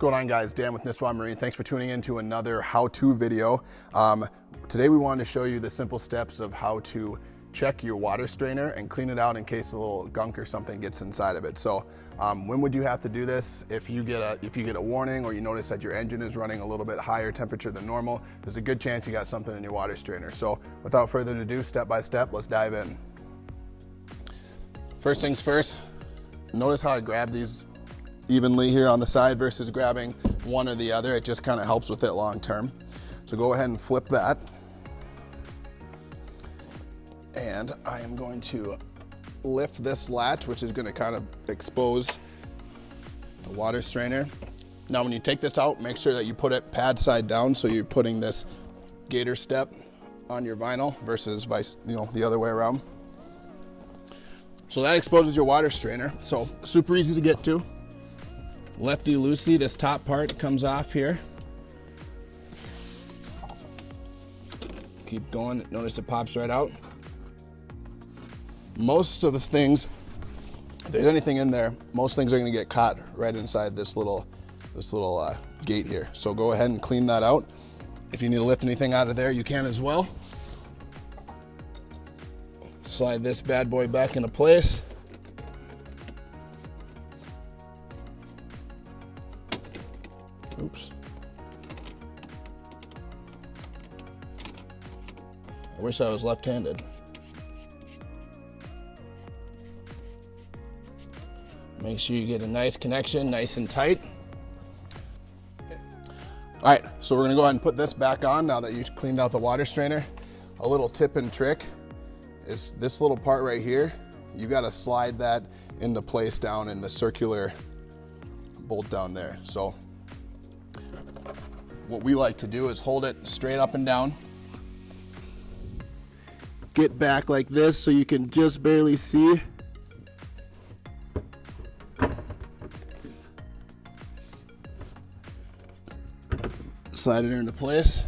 going on, guys? Dan with Nisswa Marine. Thanks for tuning in to another how-to video. Today we wanted to show you the simple steps of how to check your water strainer and clean it out in case a little gunk or something gets inside of it. So when would you have to do this? If you get a warning or you notice that your engine is running a little bit higher temperature than normal, there's a good chance you got something in your water strainer. So without further ado, step by step, let's dive in. First things first, notice how I grab these evenly here on the side versus grabbing one or the other. It just kind of helps with it long term. So go ahead and flip that. And I am going to lift this latch, which is going to kind of expose the water strainer. Now when you take this out, make sure that you put it pad side down, so you're putting this gator step on your vinyl versus the other way around. So that exposes your water strainer. So super easy to get to. Lefty loosey, this top part comes off here. Keep going, notice it pops right out. Most of the things, if there's anything in there, most things are gonna get caught right inside this little gate here. So go ahead and clean that out. If you need to lift anything out of there, you can as well. Slide this bad boy back into place. Oops. I wish I was left-handed. Make sure you get a nice connection, nice and tight. Okay. All right, so we're gonna go ahead and put this back on now that you've cleaned out the water strainer. A little tip and trick is this little part right here. You gotta slide that into place down in the circular bolt down there. So what we like to do is hold it straight up and down. Get back like this so you can just barely see. Slide it into place.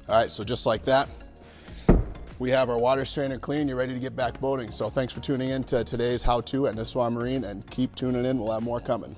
All right, so just like that, we have our water strainer clean. You're ready to get back boating. So thanks for tuning in to today's how-to at Nisswa Marine, and keep tuning in. We'll have more coming.